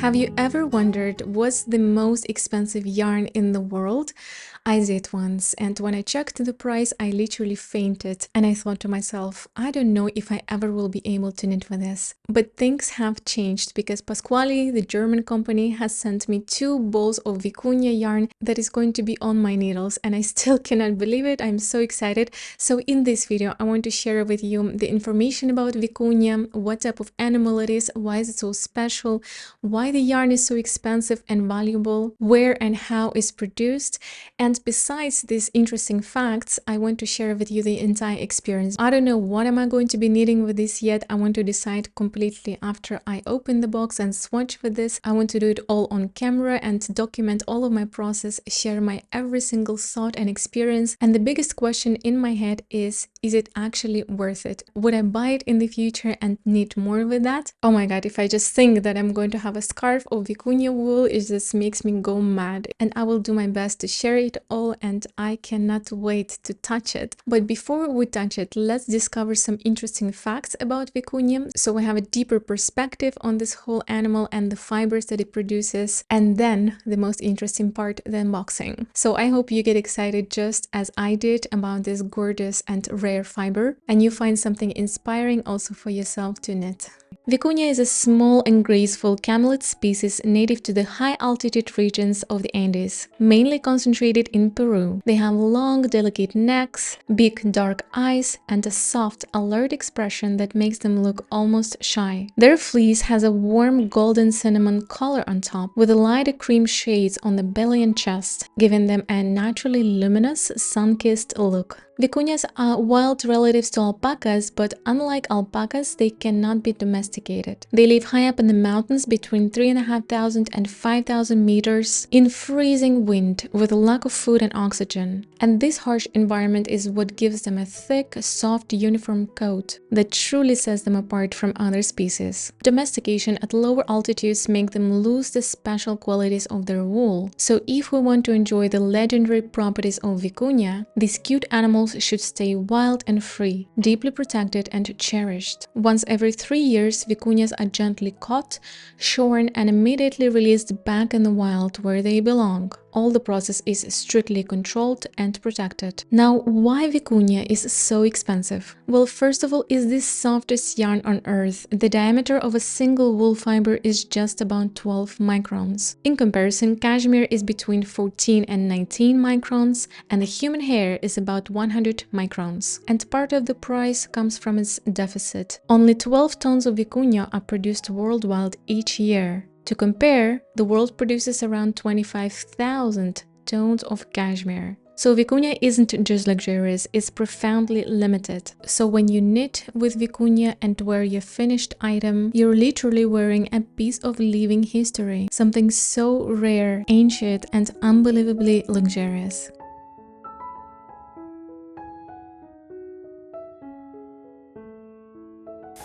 Have you ever wondered what's the most expensive yarn in the world? I did once, and when I checked the price, I literally fainted. And I thought to myself, I don't know if I ever will be able to knit with this. But things have changed because Pascuali, the German company, has sent me 2 balls of Vicuña yarn that is going to be on my needles, and I still cannot believe it. I'm so excited. So in this video, I want to share with you the information about Vicuña, what type of animal it is, why is it so special, why the yarn is so expensive and valuable, where and how it's produced, and besides these interesting facts, I want to share with you the entire experience. I don't know what am I going to be knitting with this yet. I want to decide completely after I open the box and swatch with this. I want to do it all on camera and document all of my process, share my every single thought and experience. And the biggest question in my head is it actually worth it? Would I buy it in the future and knit more with that? Oh my god, if I just think that I'm going to have a scarf of Vicuña wool, it just makes me go mad. And I will do my best to share it all, and I cannot wait to touch it. But before we touch it, let's discover some interesting facts about Vicuña, so we have a deeper perspective on this whole animal and the fibers that it produces, and then the most interesting part, the unboxing. So I hope you get excited just as I did about this gorgeous and rare fiber, and you find something inspiring also for yourself to knit. Vicuña is a small and graceful camelid species native to the high-altitude regions of the Andes, mainly concentrated in Peru. They have long, delicate necks, big, dark eyes, and a soft, alert expression that makes them look almost shy. Their fleece has a warm golden cinnamon color on top, with a lighter cream shades on the belly and chest, giving them a naturally luminous, sun-kissed look. Vicuñas are wild relatives to alpacas, but unlike alpacas, they cannot be domesticated. They live high up in the mountains between 3,500 and 5,000 meters in freezing wind with a lack of food and oxygen. And this harsh environment is what gives them a thick, soft, uniform coat that truly sets them apart from other species. Domestication at lower altitudes make them lose the special qualities of their wool. So if we want to enjoy the legendary properties of Vicuña, these cute animals should stay wild and free, deeply protected and cherished. Once every 3 years, Vicuñas are gently caught, shorn, and immediately released back in the wild where they belong. All the process is strictly controlled and protected. Now, why Vicuña is so expensive? Well, first of all, it's the softest yarn on earth. The diameter of a single wool fiber is just about 12 microns. In comparison, cashmere is between 14 and 19 microns, and the human hair is about 100 microns. And part of the price comes from its deficit. Only 12 tons of Vicuña are produced worldwide each year. To compare, the world produces around 25,000 tons of cashmere. So Vicuña isn't just luxurious, it's profoundly limited. So when you knit with Vicuña and wear your finished item, you're literally wearing a piece of living history, something so rare, ancient, and unbelievably luxurious.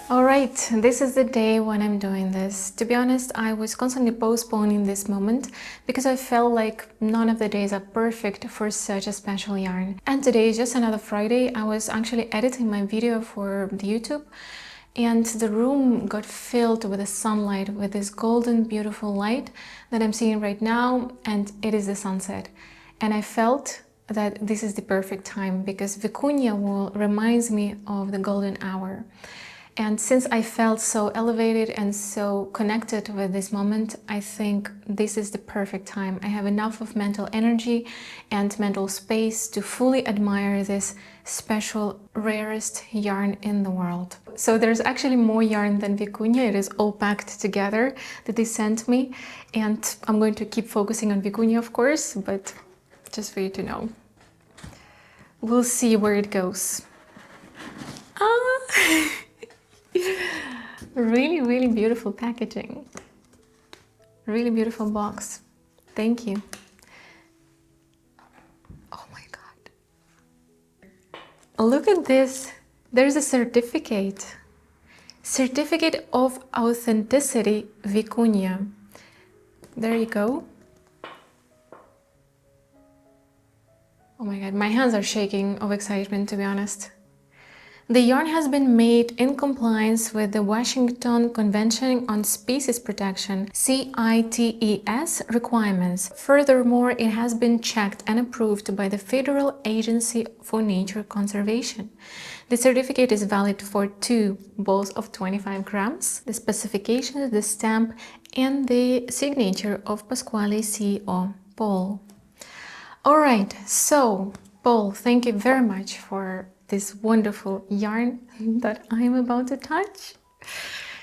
Alright, this is the day when I'm doing this. To be honest, I was constantly postponing this moment because I felt like none of the days are perfect for such a special yarn. And today is just another Friday. I was actually editing my video for the YouTube, and the room got filled with the sunlight, with this golden beautiful light that I'm seeing right now, and it is the sunset. And I felt that this is the perfect time because Vicuña wool reminds me of the golden hour. And since I felt so elevated and so connected with this moment, I think this is the perfect time. I have enough of mental energy and mental space to fully admire this special, rarest yarn in the world. So there's actually more yarn than Vicuña. It is all packed together that they sent me. And I'm going to keep focusing on Vicuña, of course, but just for you to know. We'll see where it goes. Really, really beautiful packaging. Really beautiful box. Thank you. Oh my god. Look at this. There's a certificate. Certificate of Authenticity Vicuña. There you go. Oh my god, my hands are shaking of excitement, to be honest. The yarn has been made in compliance with the Washington Convention on Species Protection (CITES) requirements. Furthermore, it has been checked and approved by the Federal Agency for Nature Conservation. The certificate is valid for 2 balls of 25 grams. The specifications, the stamp, and the signature of Pascuali CEO, Paul. Alright, so Paul, thank you very much for this wonderful yarn that I'm about to touch.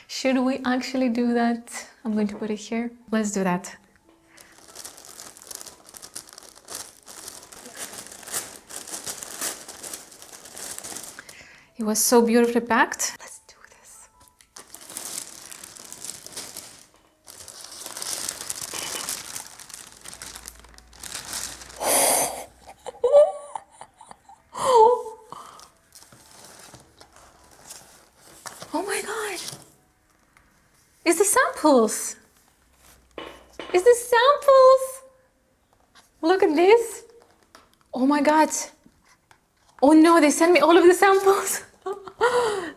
Should we actually do that? I'm going to put it here. Let's do that. It was so beautifully packed. Let's do this. Oh my god! It's the samples! It's the samples! Look at this! Oh my god! Oh no, they sent me all of the samples!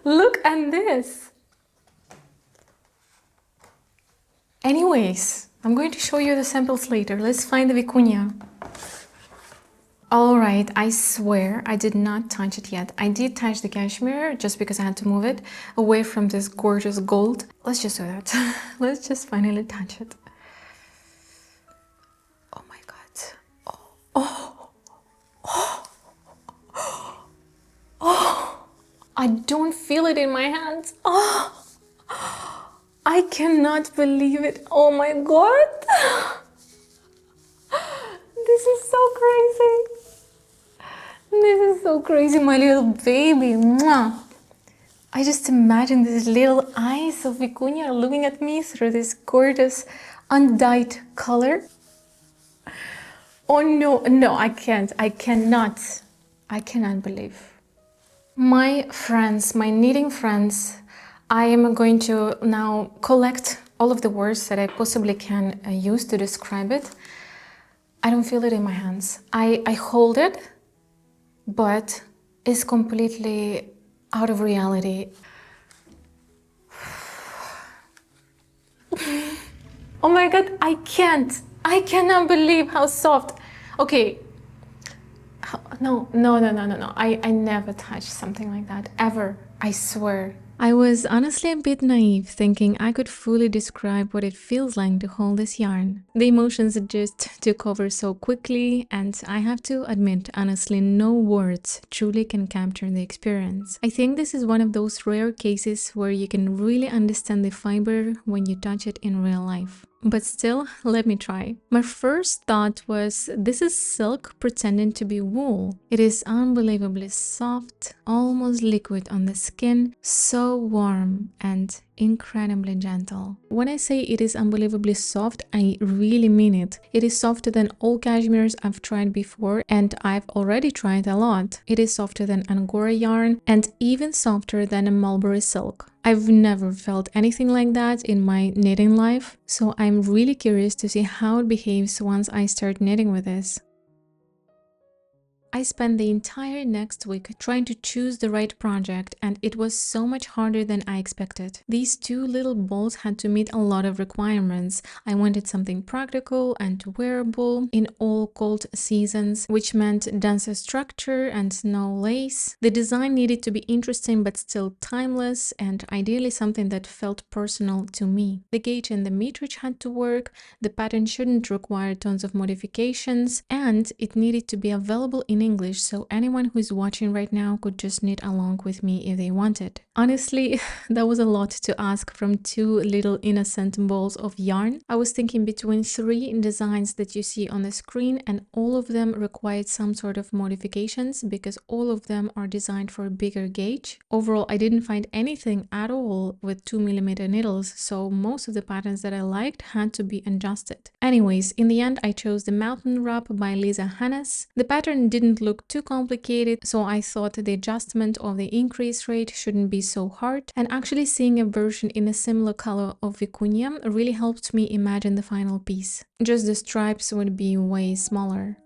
Look at this! Anyways, I'm going to show you the samples later. Let's find the Vicuña. Alright, I swear I did not touch it yet. I did touch the cashmere just because I had to move it away from this gorgeous gold. Let's just do that. Let's just finally touch it. Oh my god. Oh. Oh. I don't feel it in my hands. Oh. I cannot believe it. Oh my god. This is so crazy. This is so crazy, my little baby. Mwah. I just imagine these little eyes of Vicuña looking at me through this gorgeous undyed color. Oh no, no, I can't. I cannot believe. My friends, my knitting friends, I am going to now collect all of the words that I possibly can use to describe it. I don't feel it in my hands. I hold it, but it's completely out of reality. Oh my god, I cannot believe how soft. Okay, no. I never touched something like that, ever, I swear. I was honestly a bit naive, thinking I could fully describe what it feels like to hold this yarn. The emotions just took over so quickly, and I have to admit, honestly, no words truly can capture the experience. I think this is one of those rare cases where you can really understand the fiber when you touch it in real life. But still, let me try. My first thought was, this is silk pretending to be wool. It is unbelievably soft, almost liquid on the skin, so warm and incredibly gentle. When I say it is unbelievably soft, I really mean it. It is softer than all cashmeres I've tried before, and I've already tried a lot. It is softer than Angora yarn and even softer than a mulberry silk. I've never felt anything like that in my knitting life, so I'm really curious to see how it behaves once I start knitting with this. I spent the entire next week trying to choose the right project, and it was so much harder than I expected. These 2 little balls had to meet a lot of requirements. I wanted something practical and wearable in all cold seasons, which meant denser structure and no lace. The design needed to be interesting but still timeless, and ideally something that felt personal to me. The gauge and the meterage had to work, the pattern shouldn't require tons of modifications, and it needed to be available in English, so anyone who is watching right now could just knit along with me if they wanted. Honestly, that was a lot to ask from 2 little innocent balls of yarn. I was thinking between 3 designs that you see on the screen, and all of them required some sort of modifications because all of them are designed for a bigger gauge. Overall, I didn't find anything at all with 2mm needles, so most of the patterns that I liked had to be adjusted. Anyways, in the end, I chose the Mountain Wrap by Lisa Hannes. The pattern didn't look too complicated, so I thought the adjustment of the increase rate shouldn't be so hard, and actually seeing a version in a similar color of Vicuña really helped me imagine the final piece. Just the stripes would be way smaller.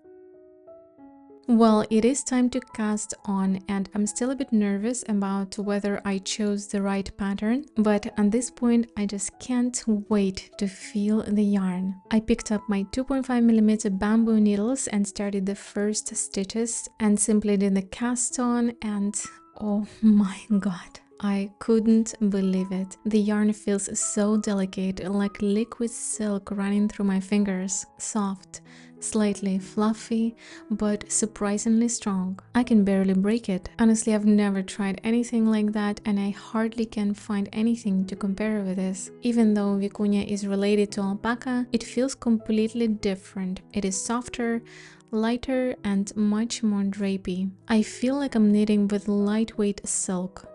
Well, it is time to cast on, and I'm still a bit nervous about whether I chose the right pattern, but at this point I just can't wait to feel the yarn. I picked up my 2.5mm bamboo needles and started the first stitches and simply did the cast on, and oh my god, I couldn't believe it. The yarn feels so delicate, like liquid silk running through my fingers. Soft, slightly fluffy, but surprisingly strong. I can barely break it. Honestly, I've never tried anything like that, and I hardly can find anything to compare with this. Even though Vicuña is related to alpaca, it feels completely different. It is softer, lighter, and much more drapey. I feel like I'm knitting with lightweight silk.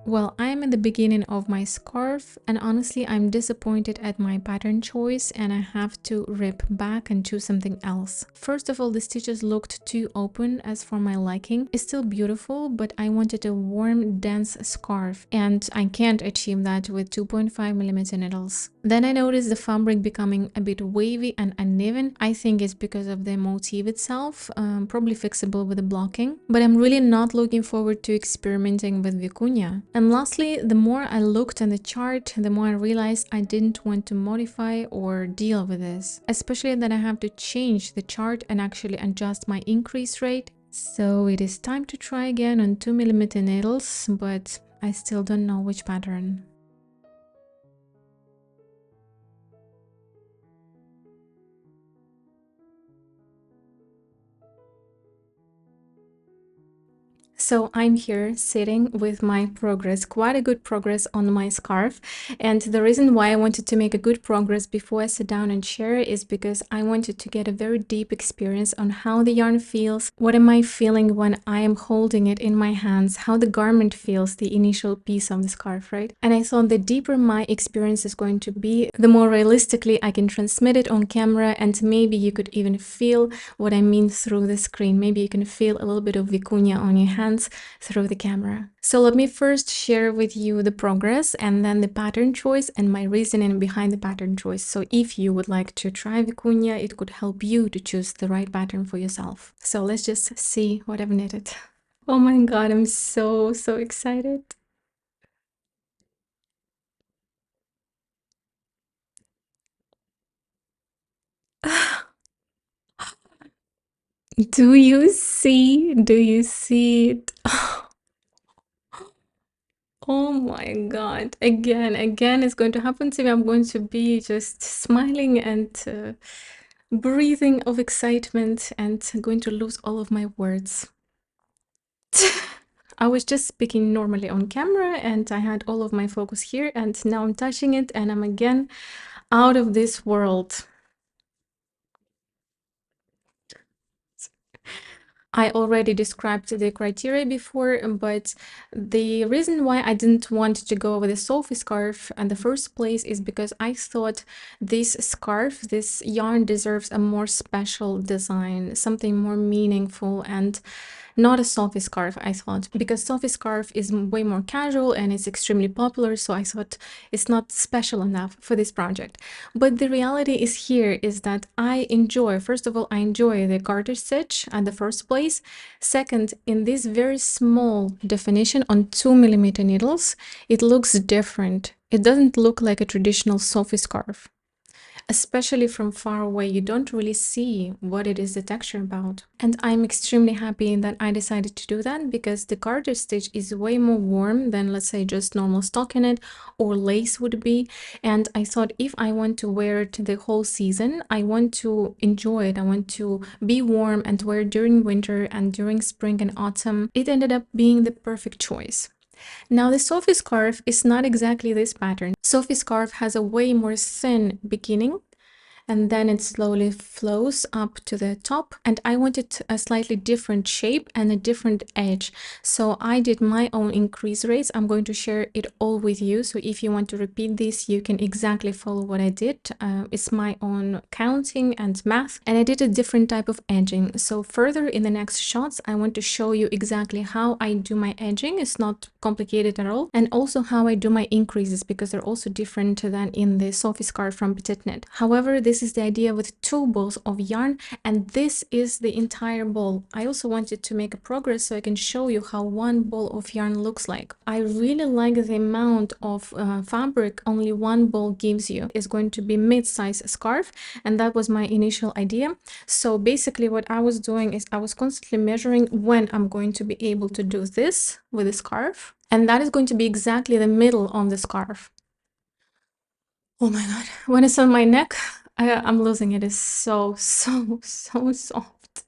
Well, I'm at the beginning of my scarf, and honestly I'm disappointed at my pattern choice, and I have to rip back and choose something else. First of all, the stitches looked too open as for my liking. It's still beautiful, but I wanted a warm, dense scarf, and I can't achieve that with 2.5mm needles. Then I noticed the fabric becoming a bit wavy and uneven. I think it's because of the motif itself, probably fixable with the blocking, but I'm really not looking forward to experimenting with Vicuña. And lastly, the more I looked at the chart, the more I realized I didn't want to modify or deal with this, especially that I have to change the chart and actually adjust my increase rate. So it is time to try again on 2mm needles, but I still don't know which pattern. So I'm here sitting with my progress, quite a good progress on my scarf. And the reason why I wanted to make a good progress before I sit down and share is because I wanted to get a very deep experience on how the yarn feels, what am I feeling when I am holding it in my hands, how the garment feels, the initial piece of the scarf, right? And I thought the deeper my experience is going to be, the more realistically I can transmit it on camera, and maybe you could even feel what I mean through the screen. Maybe you can feel a little bit of Vicuña on your hands through the camera. So let me first share with you the progress and then the pattern choice and my reasoning behind the pattern choice. So if you would like to try Vicuña, it could help you to choose the right pattern for yourself. So let's just see what I've knitted. Oh my god, I'm so excited. Do you see? Do you see it? Oh my god, again it's going to happen to me. I'm going to be just smiling and breathing of excitement and going to lose all of my words. I was just speaking normally on camera and I had all of my focus here, and now I'm touching it and I'm again out of this world. I already described the criteria before, but the reason why I didn't want to go with a Sophie scarf in the first place is because I thought this scarf, this yarn deserves a more special design, something more meaningful, and not a Sophie scarf, I thought, because Sophie scarf is way more casual and it's extremely popular, so I thought it's not special enough for this project. But the reality is here is that I enjoy, first of all, I enjoy the garter stitch at the first place. Second, in this very small definition on 2mm needles, it looks different. It doesn't look like a traditional Sophie scarf. Especially from far away, you don't really see what it is the texture about. And I'm extremely happy that I decided to do that, because the garter stitch is way more warm than, let's say, just normal stockinette or lace would be. And I thought if I want to wear it the whole season, I want to enjoy it, I want to be warm and wear it during winter and during spring and autumn, it ended up being the perfect choice. Now the Sophie scarf is not exactly this pattern. Sophie scarf has a way more thin beginning, and then it slowly flows up to the top. And I wanted a slightly different shape and a different edge. So I did my own increase rates. I'm going to share it all with you. So if you want to repeat this, you can exactly follow what I did. It's my own counting and math. And I did a different type of edging. So further in the next shots, I want to show you exactly how I do my edging. It's not complicated at all. And also how I do my increases, because they're also different than in the Sophie scarf from Petite Knit. However, this is the idea with 2 balls of yarn, and this is the entire ball. I also wanted to make a progress so I can show you how 1 ball of yarn looks like. I really like the amount of fabric only 1 ball gives you. It's going to be mid-size scarf, and that was my initial idea. So basically what I was doing is I was constantly measuring when I'm going to be able to do this with the scarf, and that is going to be exactly the middle on the scarf. Oh my god, when it's on my neck, I'm losing it. It's so soft.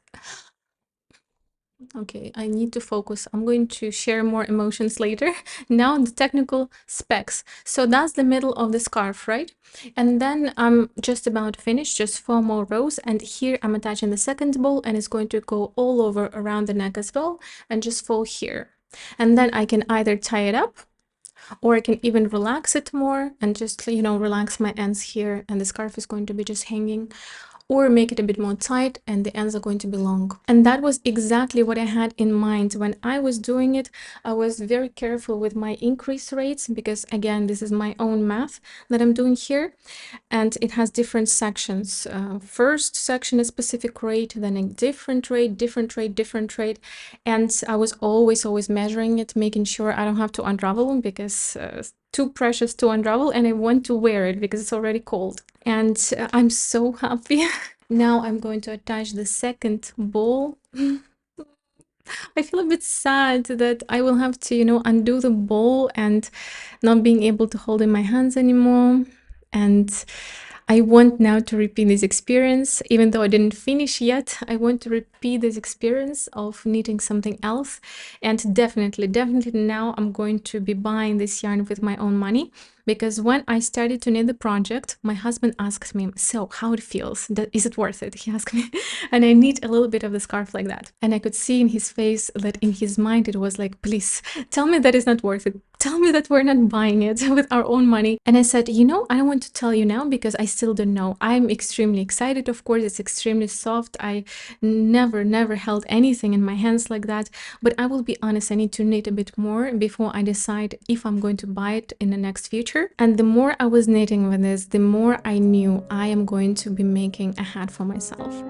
Okay, I need to focus. I'm going to share more emotions later. Now the technical specs. So that's the middle of the scarf, right? And then I'm just about finished, just 4 more rows. And here I'm attaching the second ball, and it's going to go all over around the neck as well and just fall here. And then I can either tie it up, or I can even relax it more and just, you know, relax my ends here, and the scarf is going to be just hanging, or make it a bit more tight and the ends are going to be long. And that was exactly what I had in mind when I was doing it. I was very careful with my increase rates, because again, this is my own math that I'm doing here, and it has different sections. First section is specific rate, then a different rate, different rate, different rate, and I was always measuring it, making sure I don't have to unravel, because too precious to unravel, and I want to wear it because it's already cold. And I'm so happy. Now I'm going to attach the second ball. I feel a bit sad that I will have to, you know, undo the ball and not being able to hold in my hands anymore. And I want now to repeat this experience, even though I didn't finish yet. I want to repeat this experience of knitting something else. And definitely now I'm going to be buying this yarn with my own money, because when I started to knit the project, my husband asked me, so how it feels, is it worth it? He asked me, and I knit a little bit of the scarf like that. And I could see in his face that in his mind it was like, please tell me that it's not worth it. Tell me that we're not buying it with our own money. And I said, you know, I don't want to tell you now because I still don't know. I'm extremely excited, of course. It's extremely soft. I never held anything in my hands like that. But I will be honest, I need to knit a bit more before I decide if I'm going to buy it in the next future. And the more I was knitting with this, the more I knew I am going to be making a hat for myself.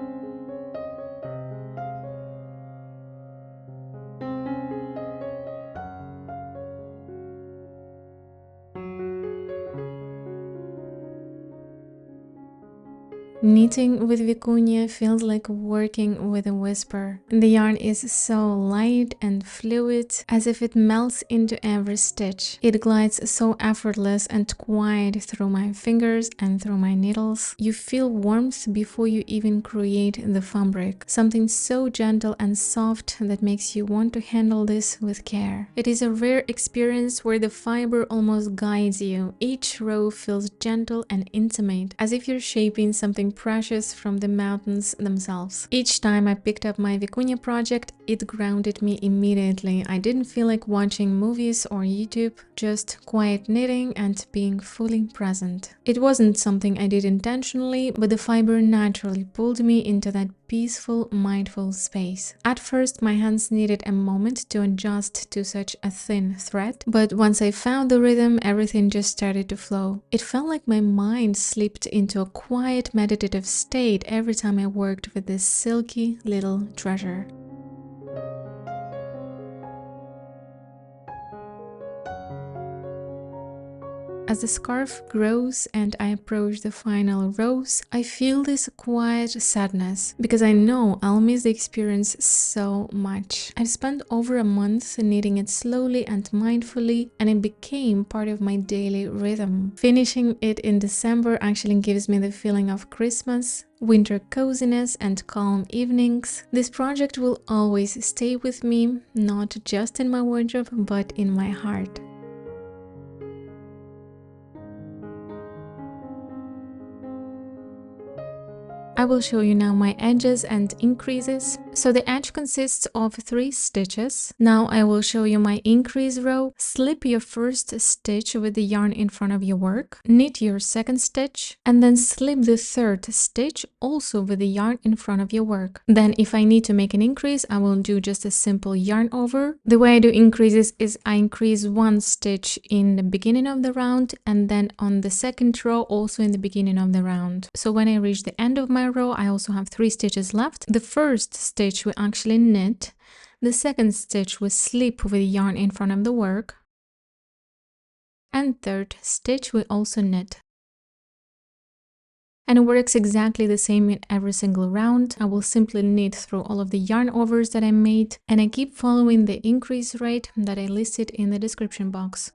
Knitting with Vicuña feels like working with a whisper. The yarn is so light and fluid, as if it melts into every stitch. It glides so effortless and quiet through my fingers and through my needles. You feel warmth before you even create the fabric. Something so gentle and soft that makes you want to handle this with care. It is a rare experience where the fiber almost guides you. Each row feels gentle and intimate, as if you're shaping something precious from the mountains themselves. Each time I picked up my Vicuña project, it grounded me immediately. I didn't feel like watching movies or YouTube, just quiet knitting and being fully present. It wasn't something I did intentionally, but the fiber naturally pulled me into that peaceful, mindful space. At first, my hands needed a moment to adjust to such a thin thread, but once I found the rhythm, everything just started to flow. It felt like my mind slipped into a quiet, meditative state every time I worked with this silky little treasure. As the scarf grows and I approach the final rows, I feel this quiet sadness, because I know I'll miss the experience so much. I've spent over a month knitting it slowly and mindfully, and it became part of my daily rhythm. Finishing it in December actually gives me the feeling of Christmas, winter coziness, and calm evenings. This project will always stay with me, not just in my wardrobe, but in my heart. I will show you now my edges and increases. So the edge consists of 3 stitches. Now I will show you my increase row. Slip your first stitch with the yarn in front of your work, knit your second stitch, and then slip the third stitch also with the yarn in front of your work. Then if I need to make an increase, I will do just a simple yarn over. The way I do increases is I increase 1 stitch in the beginning of the round and then on the second row also in the beginning of the round. So when I reach the end of my row, I also have 3 stitches left. The first stitch we actually knit, the second stitch we slip with yarn in front of the work, and third stitch we also knit. And it works exactly the same in every single round. I will simply knit through all of the yarn overs that I made, and I keep following the increase rate that I listed in the description box.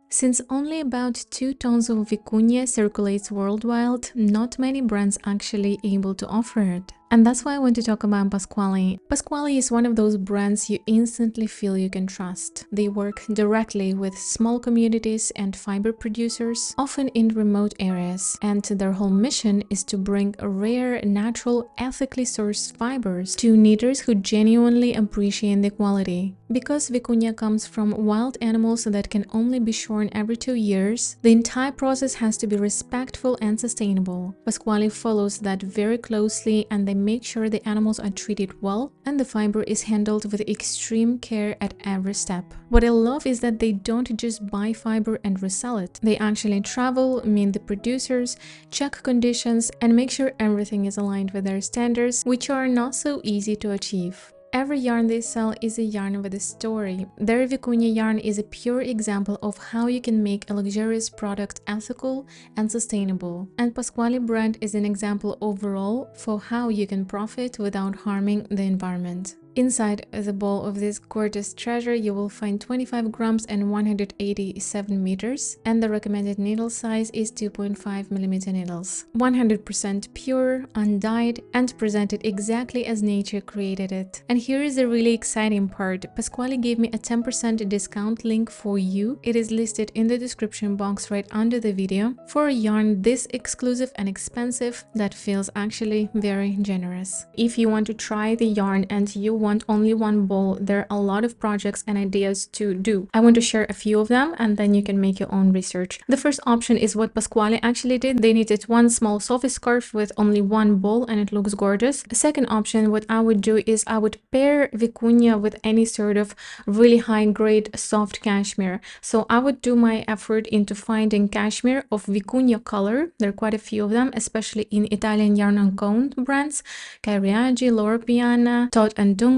Since only about 2 tons of Vicuña circulates worldwide, not many brands actually able to offer it. And that's why I want to talk about Pascuali. Pascuali is one of those brands you instantly feel you can trust. They work directly with small communities and fiber producers, often in remote areas, and their whole mission is to bring rare, natural, ethically sourced fibers to knitters who genuinely appreciate the quality. Because Vicuña comes from wild animals that can only be shorn every 2 years, the entire process has to be respectful and sustainable. Pascuali follows that very closely, and they make sure the animals are treated well and the fiber is handled with extreme care at every step. What I love is that they don't just buy fiber and resell it. They actually travel, meet the producers, check conditions, and make sure everything is aligned with their standards, which are not so easy to achieve. Every yarn they sell is a yarn with a story. Their Vicuña yarn is a pure example of how you can make a luxurious product ethical and sustainable. And Pascuali brand is an example overall for how you can profit without harming the environment. Inside the ball of this gorgeous treasure, you will find 25 grams and 187 meters, and the recommended needle size is 2.5 millimeter needles. 100% pure, undyed, and presented exactly as nature created it. And here is the really exciting part. Pascuali gave me a 10% discount link for you. It is listed in the description box right under the video for a yarn this exclusive and expensive that feels actually very generous. If you want to try the yarn and you want only one ball, there are a lot of projects and ideas to do. I want to share a few of them and then you can make your own research. The first option is what Pascuali actually did. They knitted one small soft scarf with only one ball and it looks gorgeous. The second option, what I would do is I would pair Vicuña with any sort of really high grade soft cashmere. So I would do my effort into finding cashmere of Vicuña color. There are quite a few of them, especially in Italian yarn and cone brands, Cariaggi, Loro Piana, Todd and Duncan,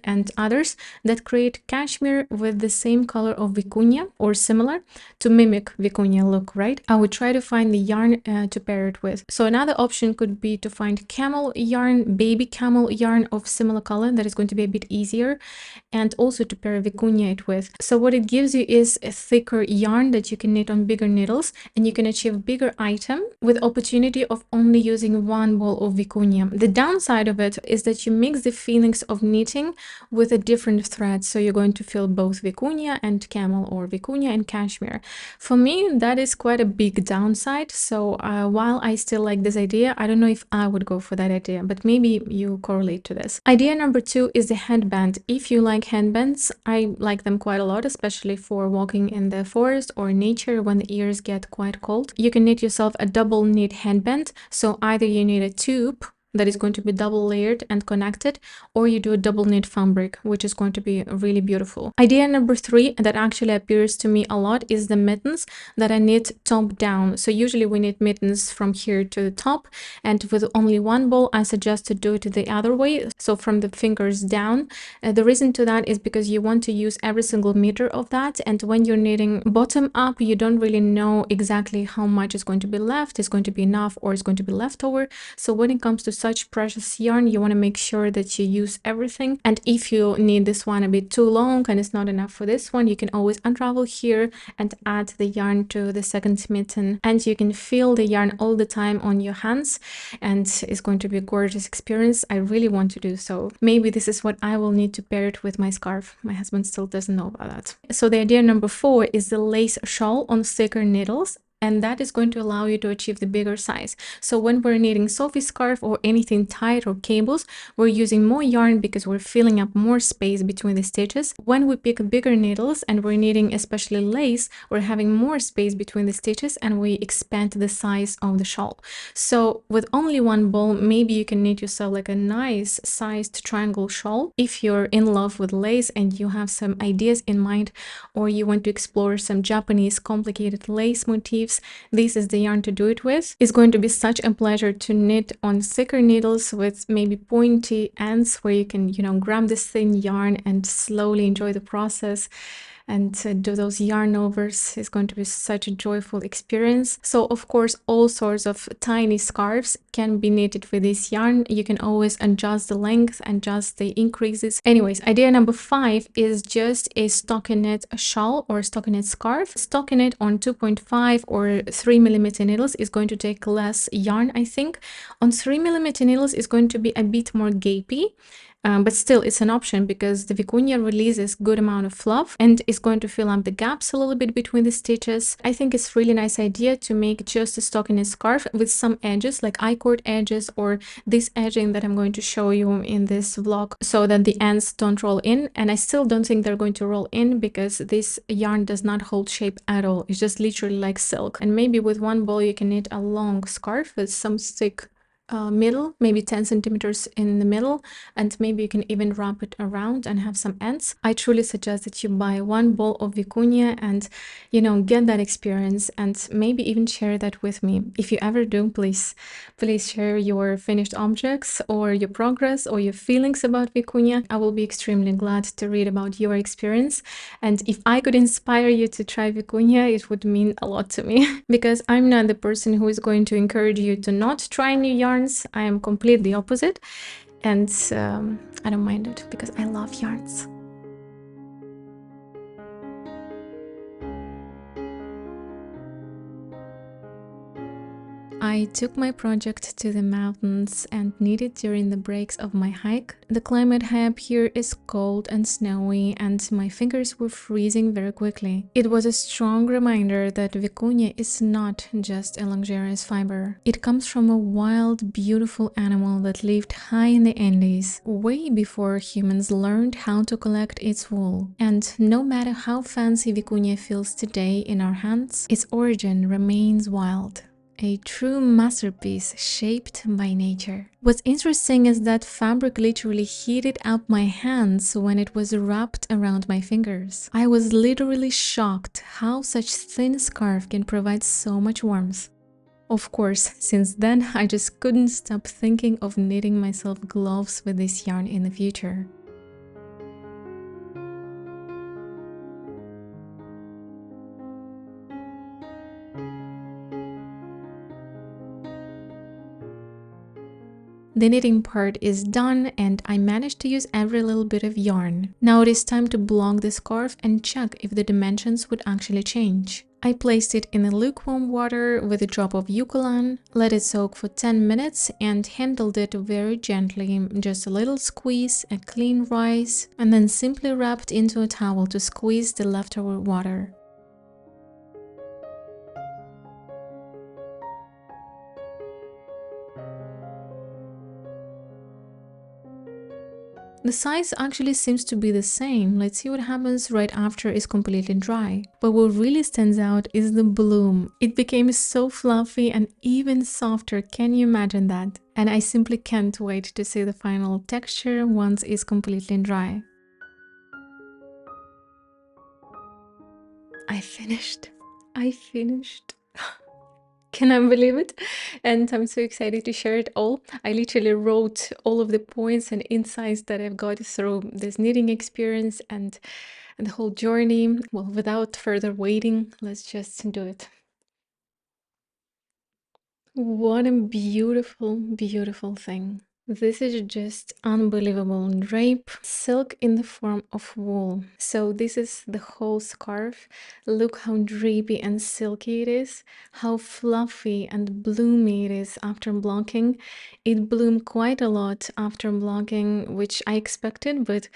and others that create cashmere with the same color of Vicuña or similar to mimic Vicuña look, right? I would try to find the yarn to pair it with. So another option could be to find camel yarn, baby camel yarn of similar color. That is going to be a bit easier, and also to pair Vicuña it with. So what it gives you is a thicker yarn that you can knit on bigger needles, and you can achieve bigger item with opportunity of only using one ball of Vicuña. The downside of it is that you mix the feelings of knitting with a different thread, so you're going to feel both Vicuña and camel or Vicuña and cashmere. For me, that is quite a big downside. So while I still like this idea, I don't know if I would go for that idea, but maybe you correlate to this. Idea number 2 is the headband. If you like headbands, I like them quite a lot, especially for walking in the forest or nature when the ears get quite cold. You can knit yourself a double knit headband. So either you need a tube that is going to be double layered and connected, or you do a double knit fabric, which is going to be really beautiful. Idea number 3 that actually appears to me a lot is the mittens that I knit top down. So usually we knit mittens from here to the top, and with only one ball I suggest to do it the other way, so from the fingers down. The reason to that is because you want to use every single meter of that, and when you're knitting bottom up you don't really know exactly how much is going to be left, is going to be enough or is going to be leftover. So when it comes to such precious yarn, you want to make sure that you use everything. And if you need this one a bit too long and it's not enough for this one, you can always unravel here and add the yarn to the second mitten, and you can feel the yarn all the time on your hands, and it's going to be a gorgeous experience. I really want to do so. Maybe this is what I will need to pair it with my scarf. My husband still doesn't know about that. So the idea number 4 is the lace shawl on thicker needles. and that is going to allow you to achieve the bigger size. So when we're knitting Sophie scarf or anything tight or cables, we're using more yarn because we're filling up more space between the stitches. When we pick bigger needles and we're knitting especially lace, we're having more space between the stitches and we expand the size of the shawl. So with only one ball, maybe you can knit yourself like a nice sized triangle shawl if you're in love with lace and you have some ideas in mind, or you want to explore some Japanese complicated lace motifs. This is the yarn to do it with. It's going to be such a pleasure to knit on thicker needles with maybe pointy ends where you can, grab this thin yarn and slowly enjoy the process and do those yarn overs. Is going to be such a joyful experience. So of course, all sorts of tiny scarves can be knitted with this yarn. You can always adjust the length, adjust the increases. Anyways, idea number 5 is just a stockinette shawl or stockinette scarf. Stockinette on 2.5 or 3mm needles is going to take less yarn, I think. On 3mm needles is going to be a bit more gapey. But still, it's an option because the Vicuña releases good amount of fluff and is going to fill up the gaps a little bit between the stitches. I think it's really nice idea to make just a stockinette scarf with some edges, like I-cord edges or this edging that I'm going to show you in this vlog, so that the ends don't roll in. And I still don't think they're going to roll in because this yarn does not hold shape at all. It's just literally like silk. And maybe with one ball you can knit a long scarf with some thick middle, maybe 10 centimeters in the middle, and maybe you can even wrap it around and have some ends. I truly suggest that you buy one ball of Vicuña and get that experience, and maybe even share that with me. If you ever do, please share your finished objects or your progress or your feelings about Vicuña. I will be extremely glad to read about your experience, and if I could inspire you to try Vicuña, it would mean a lot to me because I'm not the person who is going to encourage you to not try new yarns. I am completely opposite, and I don't mind it because I love yarns. I took my project to the mountains and knitted during the breaks of my hike. The climate high up here is cold and snowy, and my fingers were freezing very quickly. It was a strong reminder that Vicuña is not just a luxurious fiber. It comes from a wild, beautiful animal that lived high in the Andes, way before humans learned how to collect its wool. And no matter how fancy Vicuña feels today in our hands, its origin remains wild. A true masterpiece shaped by nature. What's interesting is that fabric literally heated up my hands when it was wrapped around my fingers. I was literally shocked how such thin scarf can provide so much warmth. Of course, since then I just couldn't stop thinking of knitting myself gloves with this yarn in the future. The knitting part is done and I managed to use every little bit of yarn. Now it is time to block the scarf and check if the dimensions would actually change. I placed it in the lukewarm water with a drop of eucalyptus, let it soak for 10 minutes and handled it very gently, just a little squeeze, a clean rise, and then simply wrapped into a towel to squeeze the leftover water. The size actually seems to be the same. Let's see what happens right after it's completely dry. But what really stands out is the bloom. It became so fluffy and even softer. Can you imagine that? And I simply can't wait to see the final texture once it's completely dry. I finished. Can I believe it? And I'm so excited to share it all. I literally wrote all of the points and insights that I've got through this knitting experience and the whole journey. Well, without further waiting, let's just do it. What a beautiful, beautiful thing. This is just unbelievable. Drape silk in the form of wool. So this is the whole scarf. Look how drapey and silky it is, how fluffy and bloomy it is after blocking. It bloomed quite a lot after blocking, which I expected, but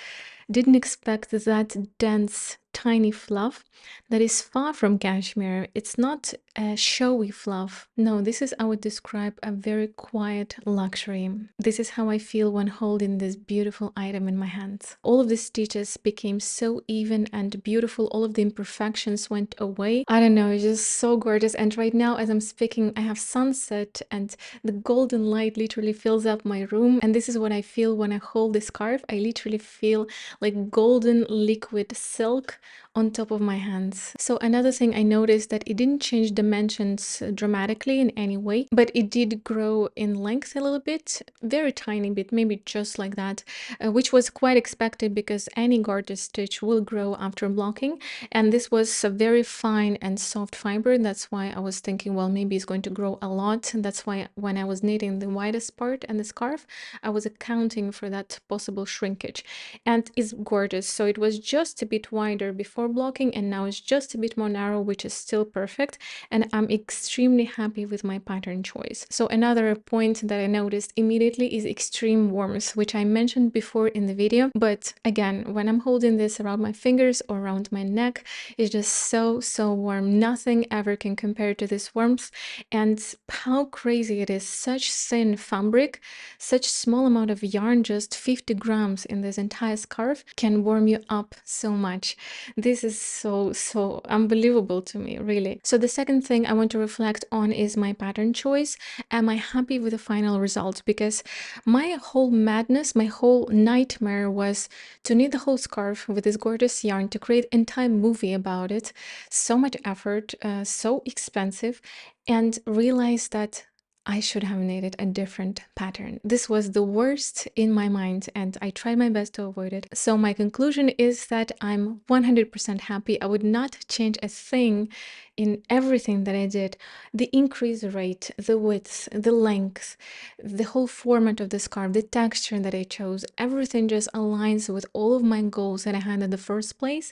Didn't expect that dense, tiny fluff that is far from cashmere. It's not a showy fluff. No, this is, I would describe, a very quiet luxury. This is how I feel when holding this beautiful item in my hands. All of the stitches became so even and beautiful. All of the imperfections went away. I don't know, it's just so gorgeous. And right now, as I'm speaking, I have sunset and the golden light literally fills up my room. And this is what I feel when I hold this scarf. I literally feel like golden liquid silk on top of my hands. So another thing I noticed that it didn't change dimensions dramatically in any way, but it did grow in length a little bit, very tiny bit, maybe just like that, which was quite expected because any garter stitch will grow after blocking. And this was a very fine and soft fiber. That's why I was thinking, well, maybe it's going to grow a lot. That's why when I was knitting the widest part and the scarf, I was accounting for that possible shrinkage. And it's gorgeous. So it was just a bit wider before blocking, and now it's just a bit more narrow, which is still perfect. And I'm extremely happy with my pattern choice. So another point that I noticed immediately is extreme warmth, which I mentioned before in the video. But again, when I'm holding this around my fingers or around my neck, it's just so warm. Nothing ever can compare to this warmth. And how crazy it is. Such thin fabric, such small amount of yarn, just 50 grams in this entire scarf, can warm you up so much. This is so unbelievable to me, really. So the second thing I want to reflect on is my pattern choice. Am I happy with the final result? Because my whole madness, my whole nightmare was to knit the whole scarf with this gorgeous yarn, to create an entire movie about it. So much effort, so expensive, and realize that I should have knitted a different pattern. This was the worst in my mind, and I tried my best to avoid it. So my conclusion is that I'm 100% happy. I would not change a thing in everything that I did. The increase rate, the width, the length, the whole format of the scarf, the texture that I chose, everything just aligns with all of my goals that I had in the first place.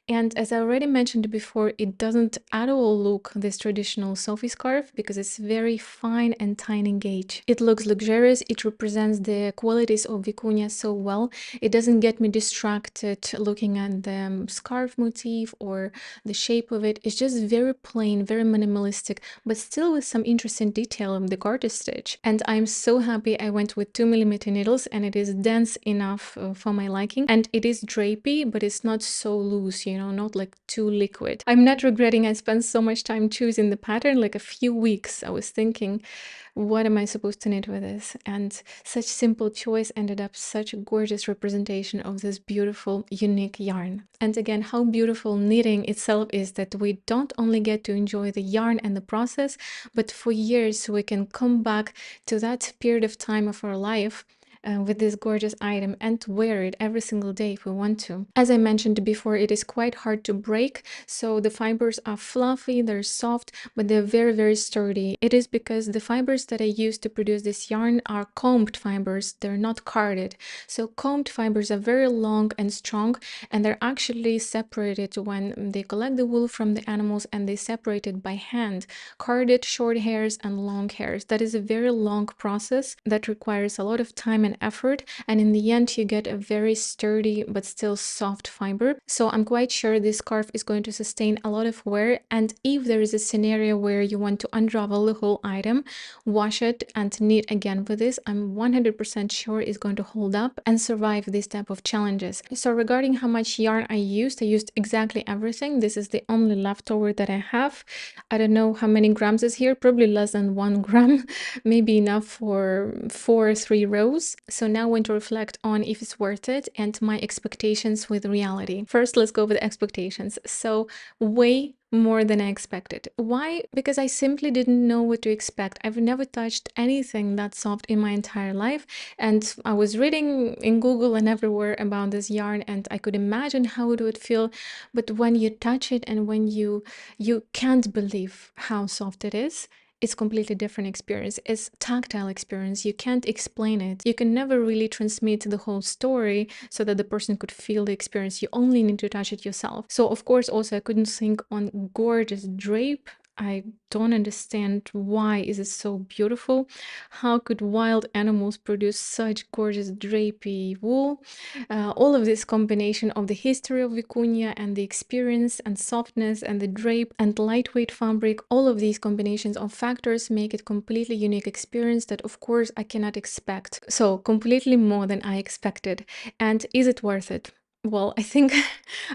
And as I already mentioned before, it doesn't at all look this traditional Sophie scarf because it's very fine and tiny gauge. It looks luxurious. It represents the qualities of Vicuña so well. It doesn't get me distracted looking at the scarf motif or the shape of it. It's just very plain, very minimalistic, but still with some interesting detail in the garter stitch. And I'm so happy I went with 2mm needles, and it is dense enough for my liking. And it is drapey, but it's not so loose, you know, not like too liquid. I'm not regretting I spent so much time choosing the pattern, like a few weeks. I was thinking, what am I supposed to knit with this? And such simple choice ended up such a gorgeous representation of this beautiful, unique yarn. And again, how beautiful knitting itself is, that we don't only get to enjoy the yarn and the process, but for years we can come back to that period of time of our life with this gorgeous item and wear it every single day if we want to. As I mentioned before, it is quite hard to break, so the fibers are fluffy, they're soft, but they're very sturdy. It is because the fibers that I use to produce this yarn are combed fibers, they're not carded. So combed fibers are very long and strong, and they're actually separated when they collect the wool from the animals, and they separate it by hand. Carded short hairs and long hairs. That is a very long process that requires a lot of time and effort, and in the end you get a very sturdy but still soft fiber. So I'm quite sure this scarf is going to sustain a lot of wear, and if there is a scenario where you want to unravel the whole item, wash it and knit again with this, I'm 100% sure it's going to hold up and survive this type of challenges. So regarding how much yarn I used exactly everything. This is the only leftover that I have. I don't know how many grams is here, probably less than 1 gram, maybe enough for 4 or 3 rows. So now I want to reflect on if it's worth it and my expectations with reality. First, let's go with expectations. So way more than I expected. Why? Because I simply didn't know what to expect. I've never touched anything that soft in my entire life, and I was reading in Google and everywhere about this yarn, and I could imagine how it would feel, but when you touch it and when you can't believe how soft it is. It's completely different experience. It's tactile experience. You can't explain it. You can never really transmit the whole story so that the person could feel the experience. You only need to touch it yourself. So of course also I couldn't think on gorgeous drape. I don't understand why is it so beautiful. How could wild animals produce such gorgeous drapey wool? All of this combination of the history of Vicuña and the experience and softness and the drape and lightweight fabric, all of these combinations of factors make it completely unique experience that of course I cannot expect. So completely more than I expected. And is it worth it? Well, I think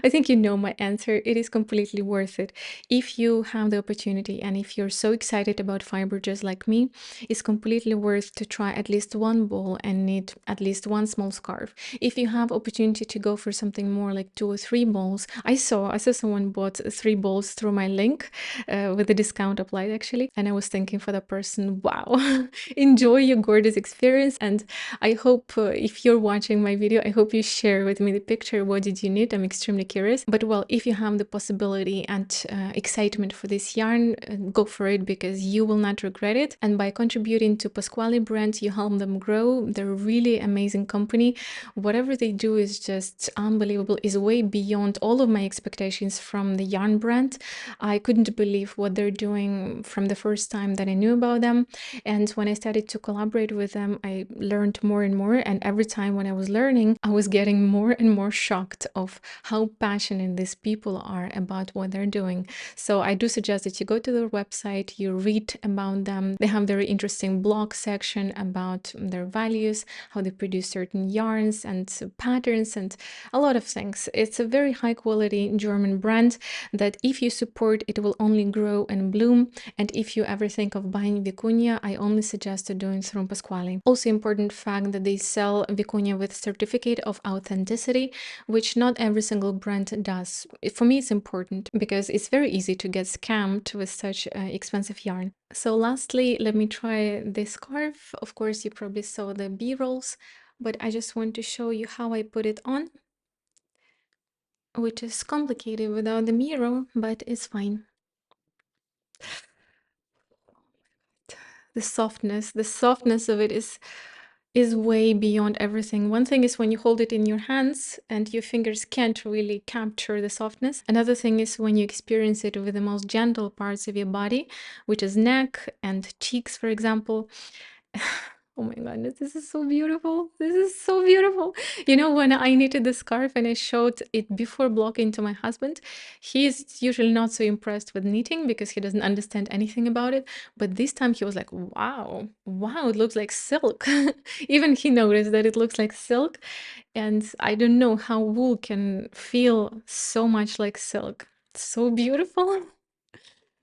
I think you know my answer. It is completely worth it. If you have the opportunity and if you're so excited about fiber just like me, it's completely worth to try at least one ball and knit at least one small scarf. If you have opportunity to go for something more like 2 or 3 balls, I saw someone bought 3 balls through my link with the discount applied actually, and I was thinking for the person, wow, enjoy your gorgeous experience. And I hope if you're watching my video, I hope you share with me the picture. What did you knit? I'm extremely curious. But well, if you have the possibility and excitement for this yarn, go for it because you will not regret it. And by contributing to Pascuali brand, you help them grow. They're a really amazing company. Whatever they do is just unbelievable, is way beyond all of my expectations from the yarn brand. I couldn't believe what they're doing from the first time that I knew about them. And when I started to collaborate with them, I learned more and more. And every time when I was learning, I was getting more and more shocked of how passionate these people are about what they're doing. So I do suggest that you go to their website, you read about them. They have very interesting blog section about their values, how they produce certain yarns and patterns and a lot of things. It's a very high quality German brand that if you support, it will only grow and bloom. And if you ever think of buying Vicuña, I only suggest doing through Pasquale. Also important fact that they sell Vicuña with certificate of authenticity, which not every single brand does. For me, it's important because it's very easy to get scammed with such expensive yarn. So lastly, let me try this scarf. Of course, you probably saw the B-rolls, but I just want to show you how I put it on, which is complicated without the mirror, but it's fine. The softness of it is way beyond everything. One thing is when you hold it in your hands and your fingers can't really capture the softness. Another thing is when you experience it with the most gentle parts of your body, which is neck and cheeks, for example. Oh my goodness, this is so beautiful. This is so beautiful. You know, when I knitted the scarf and I showed it before blocking to my husband, he is usually not so impressed with knitting because he doesn't understand anything about it. But this time he was like, wow, wow, it looks like silk. Even he noticed that it looks like silk. And I don't know how wool can feel so much like silk. So beautiful.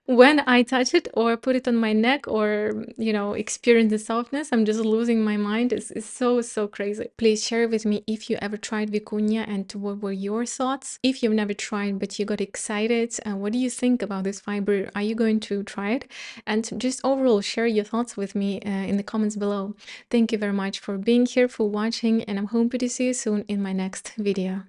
When I touch it or put it on my neck or, you know, experience the softness, I'm just losing my mind. It's so, so crazy. Please share with me if you ever tried Vicuña and what were your thoughts. If you've never tried but you got excited, what do you think about this fiber? Are you going to try it? And just overall, share your thoughts with me in the comments below. Thank you very much for being here, for watching, and I'm hoping to see you soon in my next video.